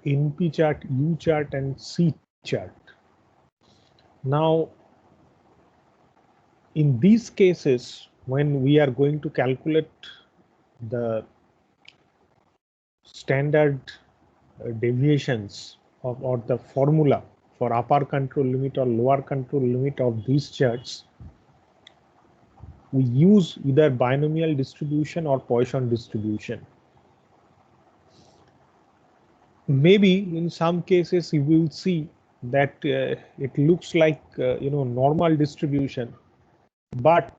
NP chart, U chart, and C chart. Now, in these cases, when we are going to calculate the standard deviations of, or the formula for upper control limit or lower control limit of these charts, we use either binomial distribution or Poisson distribution. Maybe in some cases you will see that it looks like normal distribution, but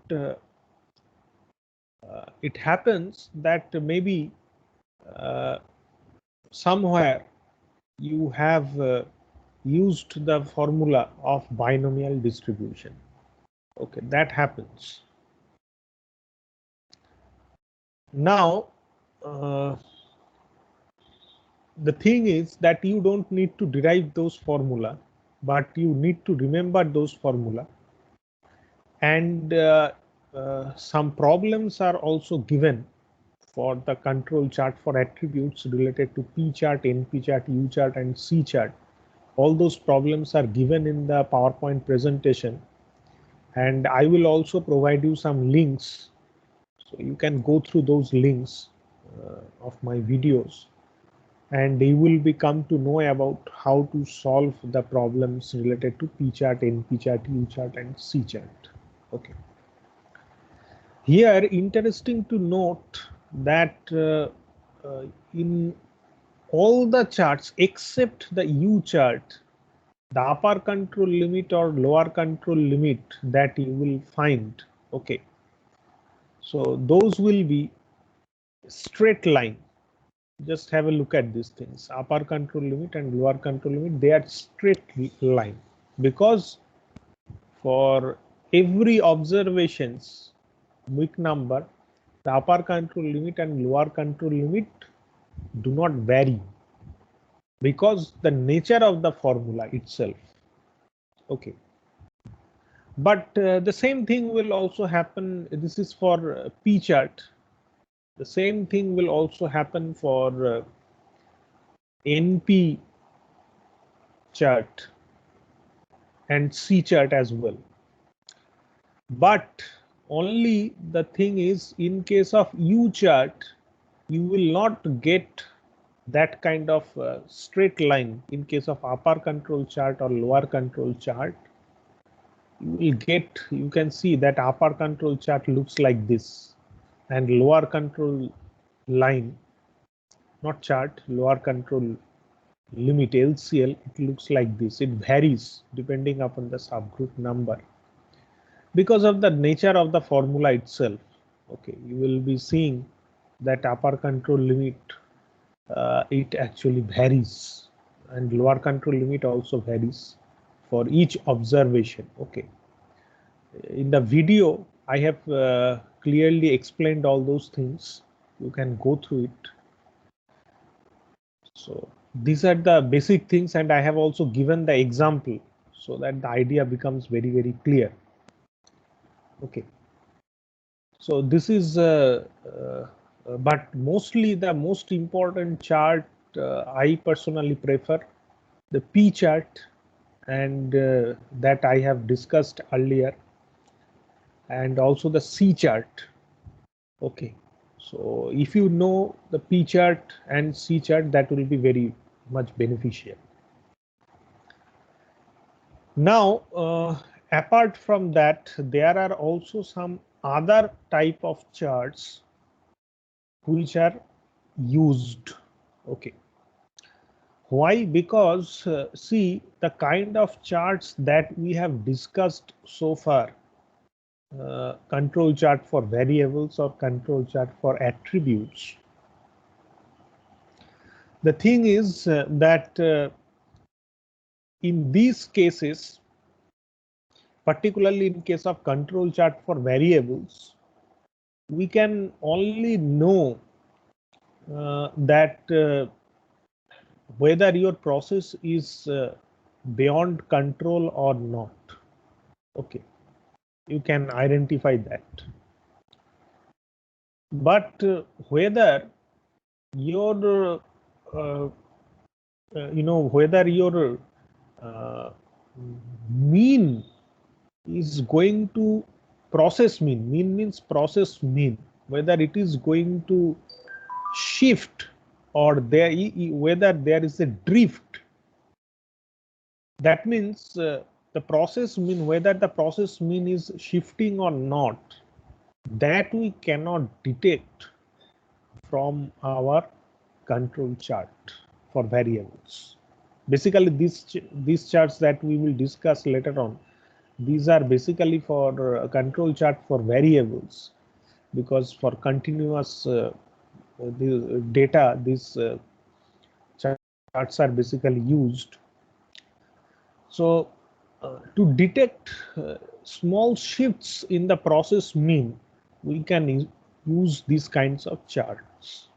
it happens that maybe somewhere you have used the formula of binomial distribution. Okay, that happens. Now, the thing is that you don't need to derive those formula, but you need to remember those formula. And some problems are also given for the control chart for attributes related to P chart, NP chart, U chart, and C chart. All those problems are given in the PowerPoint presentation, and I will also provide you some links, so you can go through those links of my videos, and you will become to know about how to solve the problems related to P chart, NP chart, U chart, and C chart. Okay. Here, interesting to note that in all the charts except the U chart, the upper control limit or lower control limit that you will find, okay, so those will be straight line. Just have a look at these things. Upper control limit and lower control limit, they are straight line, because for every observations weak number, the upper control limit and lower control limit do not vary, because the nature of the formula itself. Okay. But the same thing will also happen. This is for P chart. The same thing will also happen for NP chart and C chart as well. But only the thing is, in case of U chart, you will not get that kind of straight line. In case of upper control chart or lower control chart, you can see that upper control chart looks like this, and lower control line, not chart, lower control limit LCL, it looks like this. It varies depending upon the subgroup number because of the nature of the formula itself. Okay, you will be seeing that upper control limit, it actually varies, and lower control limit also varies for each observation. Okay, in the video I have clearly explained all those things. You can go through it. So these are the basic things, and I have also given the example so that the idea becomes very, very clear. Okay, so this is but mostly the most important chart I personally prefer the P chart, and that I have discussed earlier, and also the C chart. Okay, so if you know the P chart and C chart, that will be very much beneficial. Now, apart from that, there are also some other type of charts which are used. Okay, why? Because see, the kind of charts that we have discussed so far, control chart for variables or control chart for attributes. The thing is that in these cases, particularly in case of control chart for variables, we can only know that whether your process is beyond control or not. Okay, you can identify that. But whether your whether your mean is going to mean means process mean, whether it is going to shift or whether there is a drift. That means the process mean, whether the process mean is shifting or not, that we cannot detect from our control chart for variables. Basically, these charts that we will discuss later on, these are basically for control chart for variables, because for continuous the data, these charts are basically used. So to detect small shifts in the process mean, we can use these kinds of charts.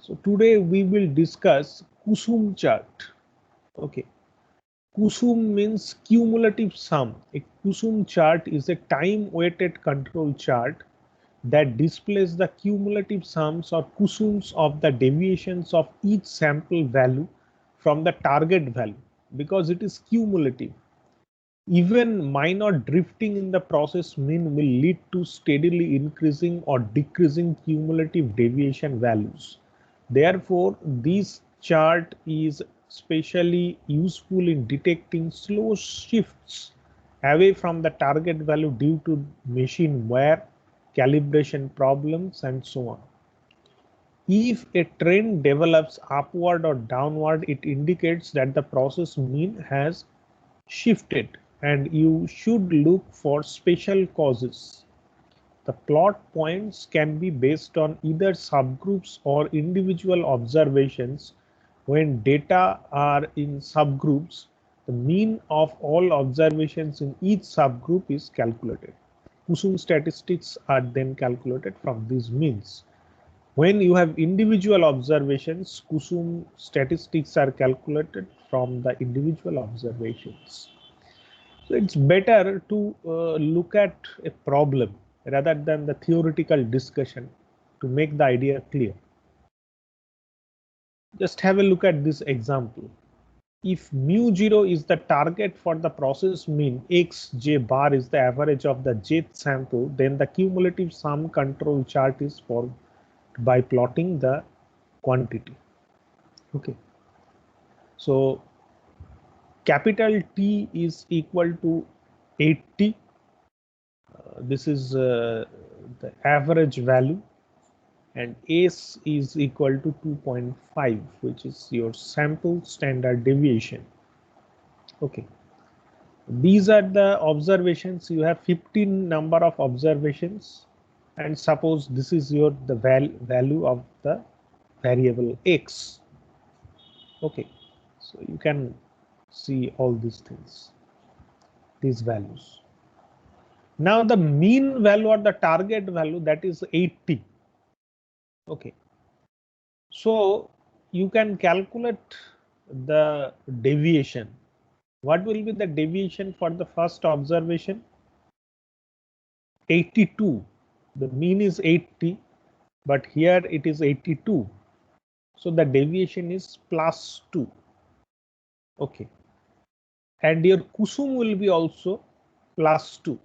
So today we will discuss Kusum chart. Okay, Kusum means cumulative sum. A Kusum chart is a time-weighted control chart that displays the cumulative sums or Kusums of the deviations of each sample value from the target value. Because it is cumulative, even minor drifting in the process mean will lead to steadily increasing or decreasing cumulative deviation values. Therefore, this chart is especially useful in detecting slow shifts away from the target value due to machine wear, calibration problems, and so on. If a trend develops upward or downward, it indicates that the process mean has shifted, and you should look for special causes. The plot points can be based on either subgroups or individual observations. When data are in subgroups, the mean of all observations in each subgroup is calculated. Kusum statistics are then calculated from these means. When you have individual observations, Kusum statistics are calculated from the individual observations. So it's better to look at a problem rather than the theoretical discussion to make the idea clear. Just have a look at this example. If mu0 is the target for the process mean, x j bar is the average of the jth sample, then the cumulative sum control chart is formed by plotting the quantity. Okay. So capital T is equal to 80. This is the average value, and S is equal to 2.5, which is your sample standard deviation. Okay. These are the observations. You have 15 number of observations, and suppose this is your the value of the variable X. Okay. So you can see all these things, these values. Now the mean value or the target value, that is 80. Okay. So you can calculate the deviation. What will be the deviation for the first observation? 82. The mean is 80, but here it is 82. So the deviation is +2. Okay. And your Kusum will be also +2.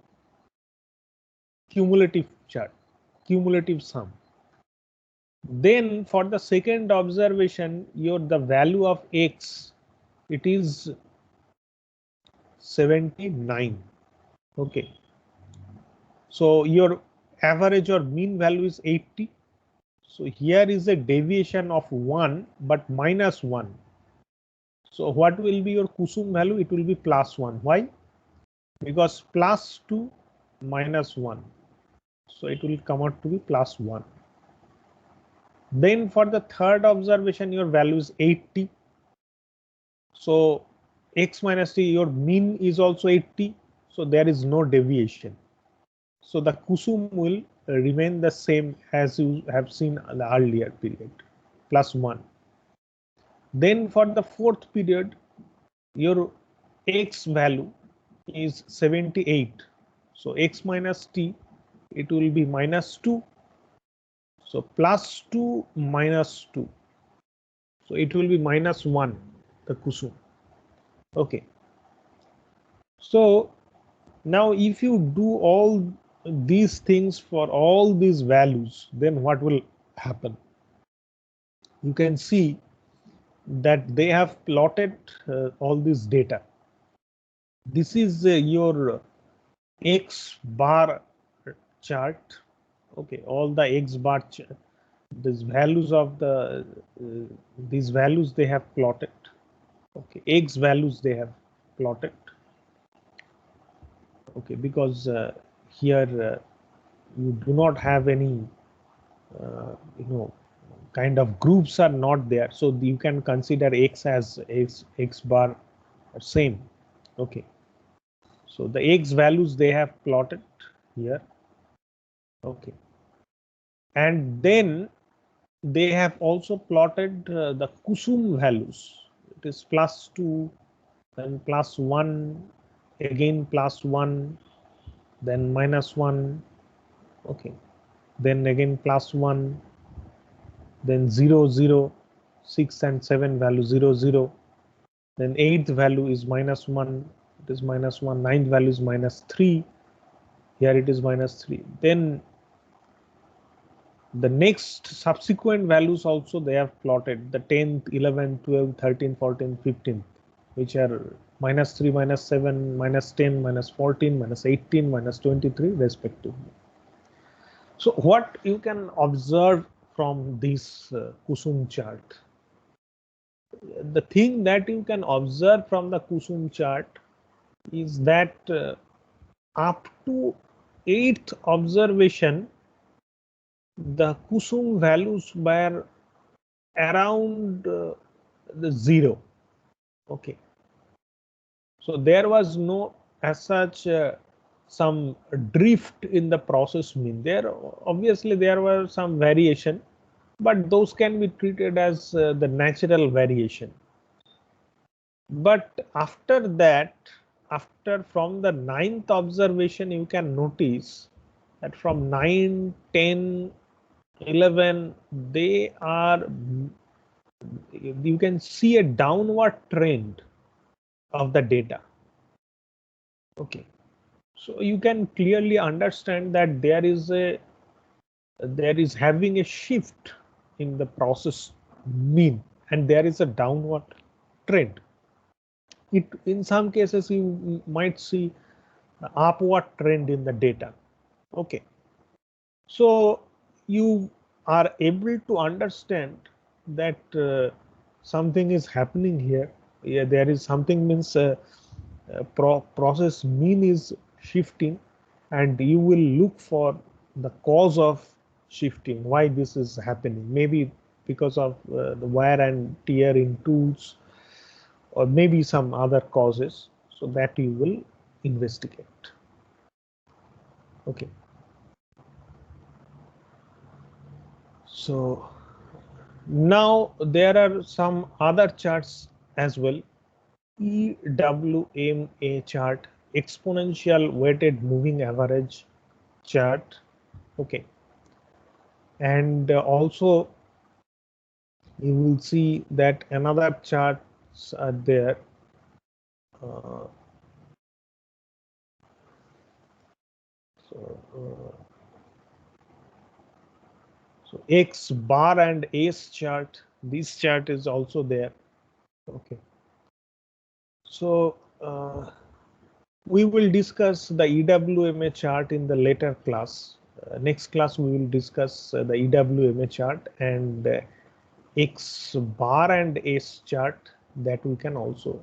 Cumulative chart, cumulative sum. Then for the second observation, the value of X, it is 79. Okay. So your average or mean value is 80. So here is a deviation of 1, but -1. So what will be your Kusum value? It will be +1. Why? Because +2 -1. So it will come out to be +1. Then for the third observation, your value is 80. So X minus T, your mean is also 80. So there is no deviation. So the Kusum will remain the same as you have seen in the earlier period, +1. Then for the fourth period, your X value is 78. So X minus T, it will be -2. So +2 - 2. So it will be -1. the Kusum. Okay. So now if you do all these things for all these values, then what will happen? You can see that they have plotted all this data. This is your X bar chart. Okay, all the X bar these values of the these values they have plotted. Okay, X values they have plotted. Okay, because here you do not have any kind of groups are not there, so you can consider X as X bar same. Okay, so the X values they have plotted here. Okay, and then they have also plotted the Kusum values. It is +2, then +1, again +1, then -1. Okay, then again +1, then 0, 0, 6 and 7 value 0, 0. Then 8th value is -1. It is -1. 9th value is -3. Here it is -3. Then the next subsequent values also they have plotted, the 10th, 11th, 12th, 13th, 14th, 15th, which are -3, -7, -10, -14, -18, -23 respectively. So what you can observe from this Kusum chart? The thing that you can observe from the Kusum chart is that up to 8th observation, the Kusum values were around the 0. Okay, so there was no as such some drift in the process mean. There obviously there were some variation, but those can be treated as the natural variation. But after that, after from the 9th observation, you can notice that from 9, 10, 11, they are, you can see a downward trend of the data. Okay, so you can clearly understand that there is having a shift in the process mean, and there is a downward trend. It in some cases you might see upward trend in the data. Okay, so you are able to understand that something is happening here. Yeah, there is something means process mean is shifting, and you will look for the cause of shifting, why this is happening. Maybe because of the wear and tear in tools, or maybe some other causes, so that you will investigate. Okay, so now there are some other charts as well. EWMA chart, exponential weighted moving average chart. Okay, and also you will see that another charts are there. Uh, so X bar and ACE chart, this chart is also there. Okay, so we will discuss the EWMA chart in the later class. Next class we will discuss the EWMA chart, and X bar and ACE chart, that we can also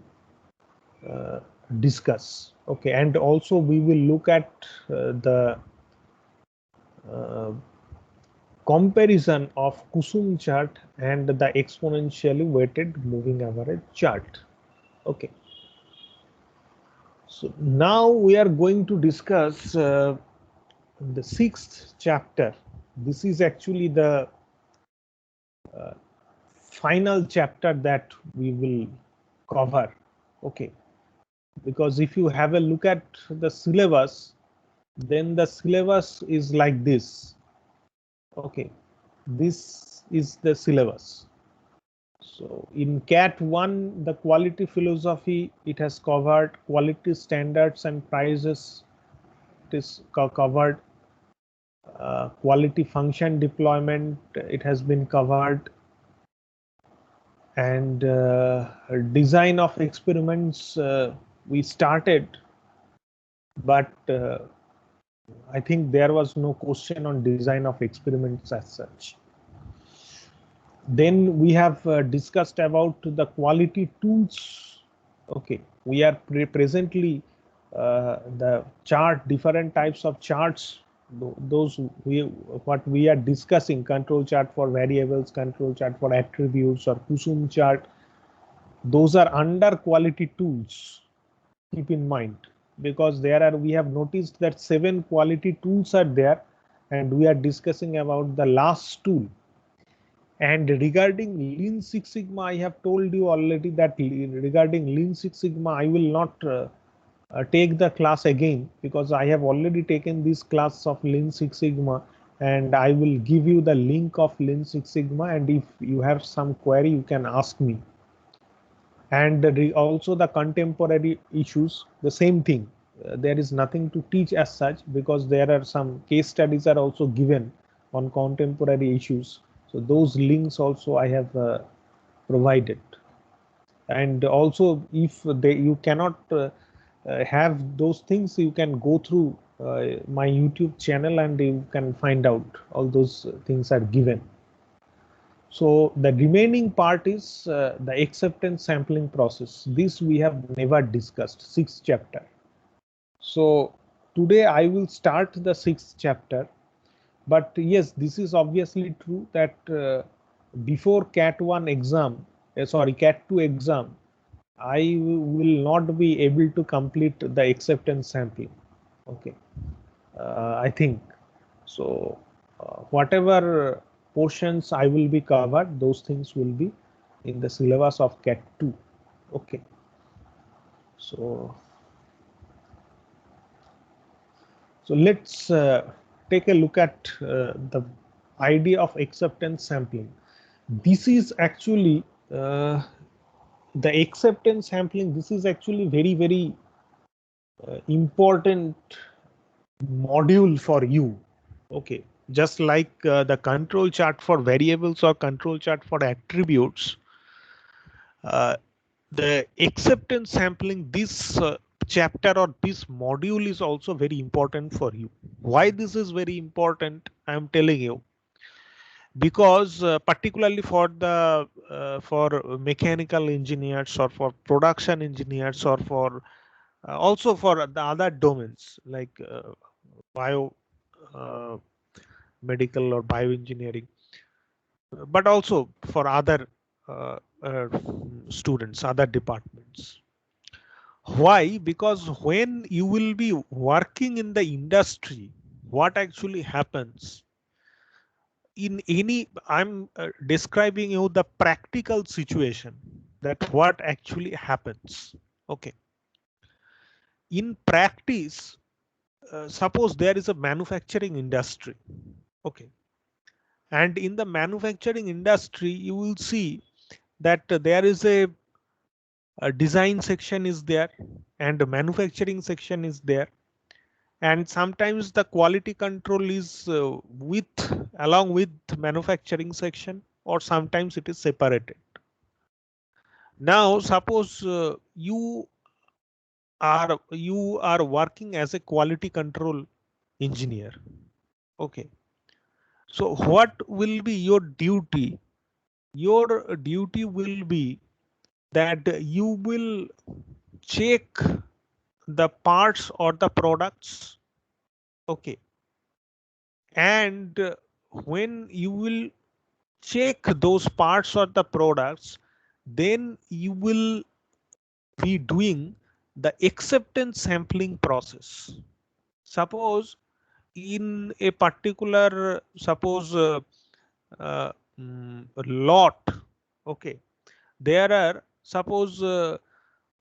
discuss. Okay, and also we will look at the comparison of Kusum chart and the exponentially weighted moving average chart. Okay, so now we are going to discuss the 6th chapter. This is actually the final chapter that we will cover. Okay, because if you have a look at the syllabus, then the syllabus is like this. Okay, this is the syllabus. So in CAT 1, the quality philosophy, it has covered quality standards and prices. It is covered quality function deployment. It has been covered, and design of experiments we started, but I think there was no question on design of experiments as such. Then we have discussed about the quality tools. Okay, we are presently the chart, different types of charts. Those what we are discussing: control chart for variables, control chart for attributes, or Kusum chart. Those are under quality tools. Keep in mind, because we have noticed that 7 quality tools are there, and we are discussing about the last tool. And regarding Lean Six Sigma, I have told you already that regarding Lean Six Sigma, I will not take the class again, because I have already taken this class of Lean Six Sigma, and I will give you the link of Lean Six Sigma, and if you have some query, you can ask me. And also the contemporary issues, the same thing. There is nothing to teach as such, because there are some case studies are also given on contemporary issues. So those links also I have provided. And also, if you cannot have those things, you can go through my YouTube channel and you can find out all those things are given. So the remaining part is the acceptance sampling process. This we have never discussed, 6th chapter. So today I will start the 6th chapter. But yes, this is obviously true that before CAT 1 exam, CAT 2 exam, I will not be able to complete the acceptance sampling. Okay, I think so. Whatever portions I will be covered, those things will be in the syllabus of CAT 2. Okay, so let's take a look at the idea of acceptance sampling. This is actually the acceptance sampling. This is actually very important module for you. Okay, just like the control chart for variables or control chart for attributes, the acceptance sampling, this chapter or this module is also very important for you. Why this is very important, I am telling you, because particularly for the for mechanical engineers or for production engineers or for also for the other domains like bio uh, medical or bioengineering, but also for other uh, uh, students, other departments. Why? Because when you will be working in the industry, what actually happens in any, I'm describing you the practical situation, that what actually happens. Okay. In practice, suppose there is a manufacturing industry. Okay. And in the manufacturing industry, you will see that there is a design section is there and a manufacturing section is there. And sometimes the quality control is along with manufacturing section, or sometimes it is separated. Now, suppose you are working as a quality control engineer. Okay. So what will be your duty? Your duty will be that you will check the parts or the products. Okay. And when you will check those parts or the products, then you will be doing the acceptance sampling process. Suppose in a particular, suppose lot, okay, there are, suppose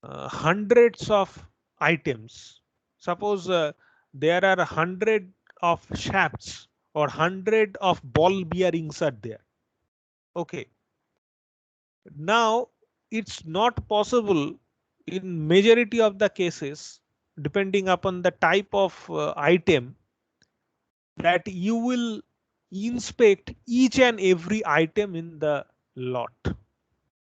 hundreds of items. Suppose there are 100 of shafts or 100 of ball bearings are there. Okay. Now it's not possible in majority of the cases, depending upon the type of item, that you will inspect each and every item in the lot.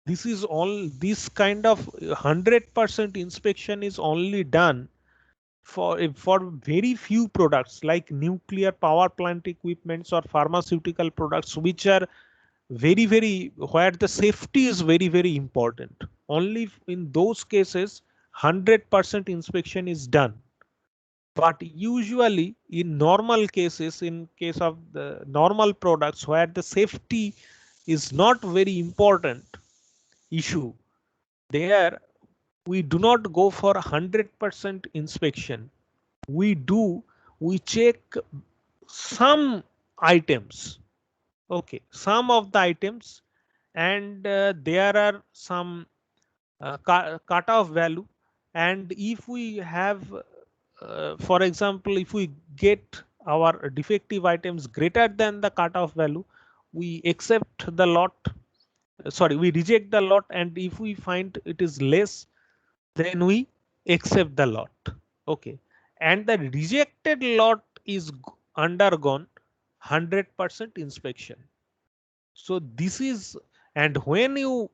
This is all, this kind of 100% inspection is only done for very few products like nuclear power plant equipments or pharmaceutical products, which are very where the safety is very important. Only in those cases 100% inspection is done. But usually in normal cases, in case of the normal products where the safety is not very important issue, there we do not go for 100% inspection. We do, we check some items, okay, some of the items, and there are some cutoff value. And if we have, for example, if we get our defective items greater than the cutoff value, we accept the lot, sorry, we reject the lot, and if we find it is less, then we accept the lot. Okay, and the rejected lot is undergone 100% inspection. So this is, and when you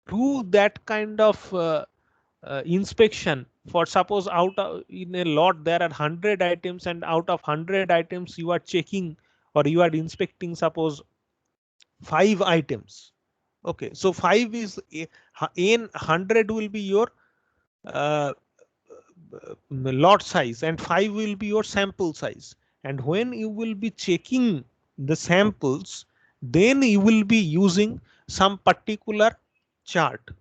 do that kind of inspection, for suppose out of, in a lot there are 100 items, and out of 100 items you are checking or you are inspecting suppose 5 items. Okay, so 5 is in 100 will be your uh, lot size, and 5 will be your sample size. And when you will be checking the samples, then you will be using some particular chart,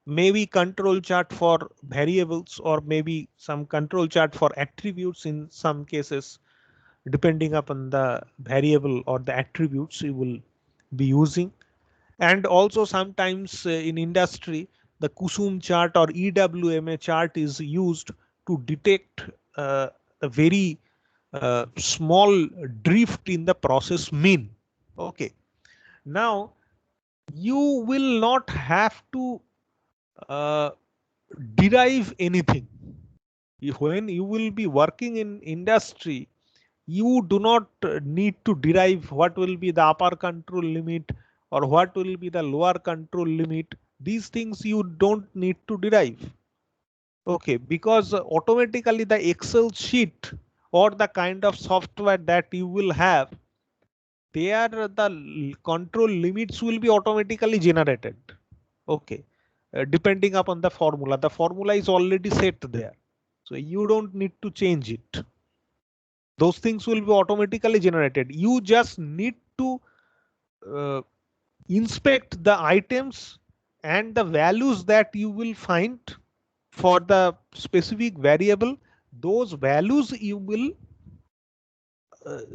maybe control chart for variables, or maybe some control chart for attributes in some cases, depending upon the variable or the attributes you will be using. And also sometimes in industry, the Kusum chart or EWMA chart is used to detect a very small drift in the process mean. Okay, now you will not have to uh, derive anything. When you will be working in industry, you do not need to derive what will be the upper control limit or what will be the lower control limit. These things you don't need to derive. Okay, because automatically the Excel sheet or the kind of software that you will have, there the control limits will be automatically generated. Okay, depending upon the formula is already set there. So you don't need to change it. Those things will be automatically generated. You just need to uh, inspect the items and the values that you will find for the specific variable. Those values you will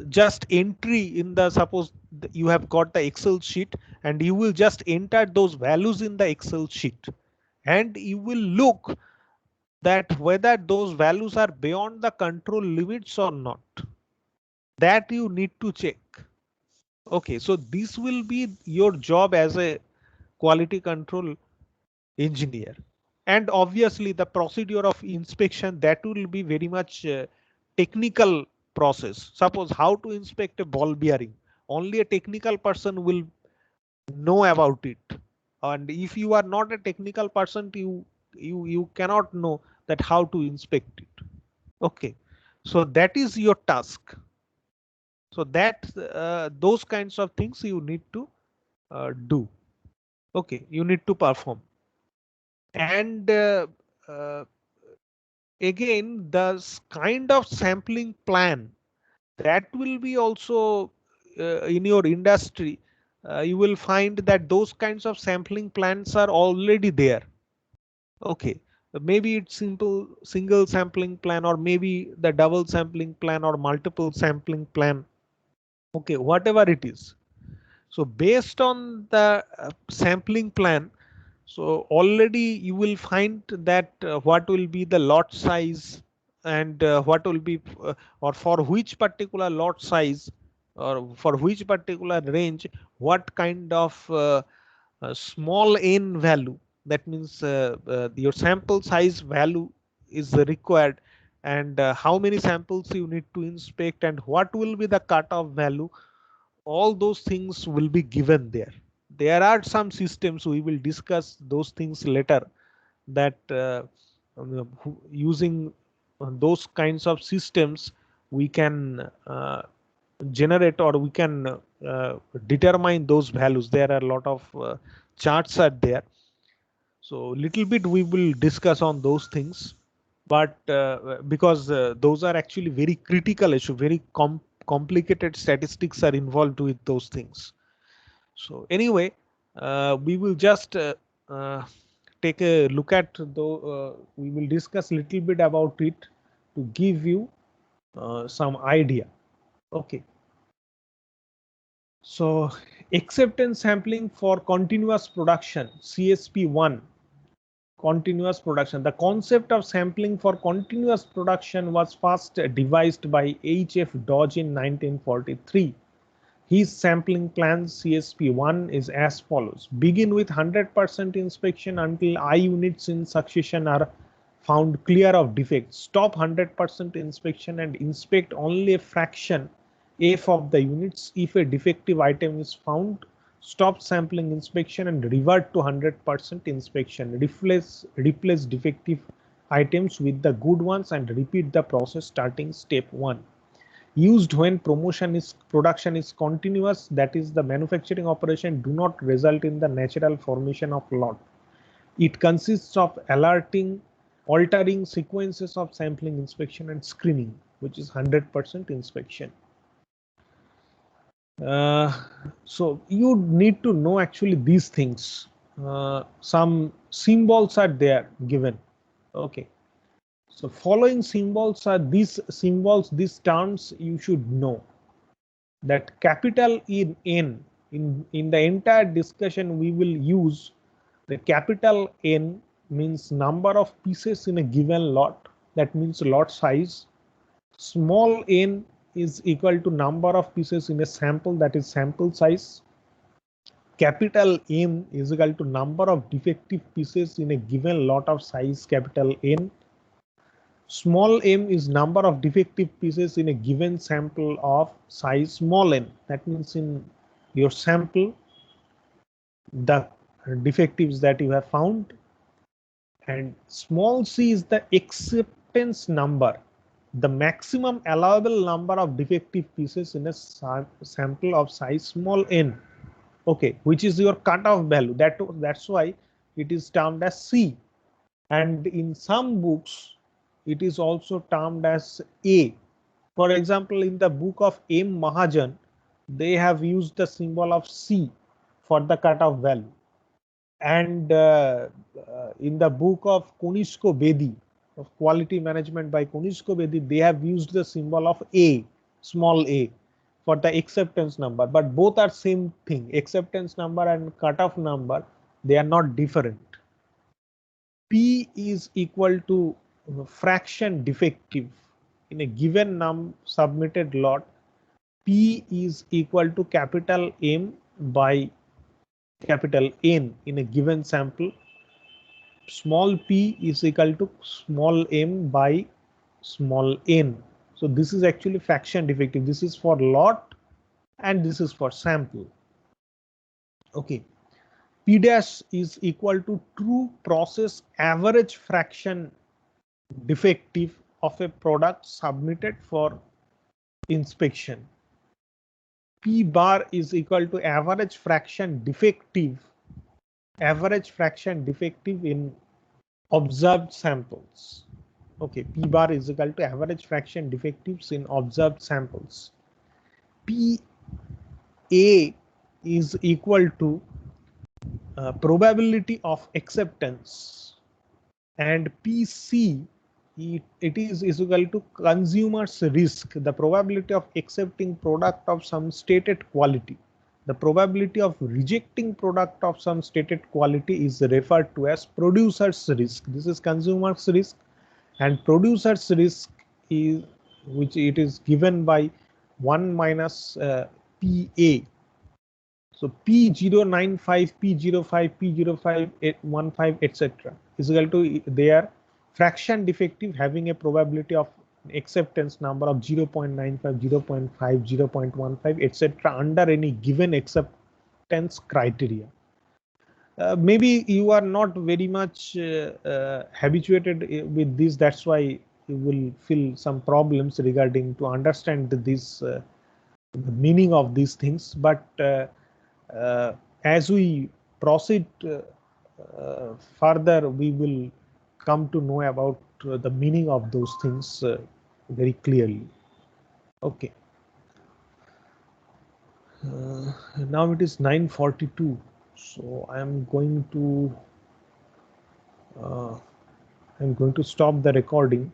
just entry in the, suppose you have got the Excel sheet, and you will just enter those values in the Excel sheet, and you will look that whether those values are beyond the control limits or not. That you need to check. Okay, so this will be your job as a quality control engineer. And obviously the procedure of inspection, that will be very much technical process. Suppose how to inspect a ball bearing, only a technical person will know about it. And if you are not a technical person, you cannot know that how to inspect it. Okay, so that is your task. So that those kinds of things you need to do. Okay, you need to perform. And uh, again, the kind of sampling plan that will be also in your industry, you will find that those kinds of sampling plans are already there. Okay, maybe it's simple single sampling plan, or maybe the double sampling plan, or multiple sampling plan. Okay, whatever it is. So based on the sampling plan, so already you will find that what will be the lot size, and what will be or for which particular lot size or for which particular range, what kind of small n value, that means your sample size value is required, and how many samples you need to inspect and what will be the cutoff value, all those things will be given there. There are some systems, we will discuss those things later, that using those kinds of systems we can generate, or we can determine those values. There are a lot of charts are there, so little bit we will discuss on those things, but because those are actually very critical issue, very complicated statistics are involved with those things. So anyway, we will just take a look at we will discuss little bit about it to give you some idea. Okay. So acceptance sampling for continuous production, CSP1, continuous production. The concept of sampling for continuous production was first devised by H.F. Dodge in 1943. His sampling plan CSP1 is as follows. Begin with 100% inspection until I units in succession are found clear of defects. Stop 100% inspection and inspect only a fraction F of the units. If a defective item is found, stop sampling inspection and revert to 100% inspection. Replace defective items with the good ones and repeat the process starting step 1. Used when production is continuous, that is the manufacturing operation do not result in the natural formation of lot. It consists of altering sequences of sampling, inspection and screening, which is 100% inspection. So you need to know actually these things. Some symbols are there given. Okay. So following symbols are these symbols, these terms you should know. That capital in N, in the entire discussion we will use the capital N means number of pieces in a given lot, that means lot size. Small n is equal to number of pieces in a sample, that is sample size. Capital M is equal to number of defective pieces in a given lot of size capital N. Small m is number of defective pieces in a given sample of size small n. That means in your sample, the defectives that you have found. And small c is the acceptance number, the maximum allowable number of defective pieces in a sample of size small n. Okay, which is your cutoff value. That's why it is termed as C. And in some books, it is also termed as A. For example, in the book of M. Mahajan, they have used the symbol of C for the cutoff value. And in the book of Konishko Bedi, of quality management by Konishko Bedi, they have used the symbol of A, small a, for the acceptance number. But both are same thing. Acceptance number and cutoff number, they are not different. P is equal to fraction defective in a given submitted lot. P is equal to capital M by capital N in a given sample. Small p is equal to small m by small n. So this is actually fraction defective. This is for lot and this is for sample. Okay. P dash is equal to true process average fraction defective of a product submitted for inspection. P bar is equal to average fraction defective in observed samples. Okay, P bar is equal to average fraction defectives in observed samples. P A is equal to probability of acceptance, and PC it is equal to consumer's risk, the probability of accepting product of some stated quality. The probability of rejecting product of some stated quality is referred to as producer's risk. This is consumer's risk, and producer's risk is which it is given by 1 minus PA. So P095, P05, P0515, etc. is equal to they are fraction defective having a probability of acceptance number of 0.95, 0.5, 0.15, etc. under any given acceptance criteria. Maybe you are not very much habituated with this. That's why you will feel some problems regarding to understand this the meaning of these things. But as we proceed further, we will come to know about the meaning of those things very clearly. Okay. Now it is 9:42, so I'm going to stop the recording.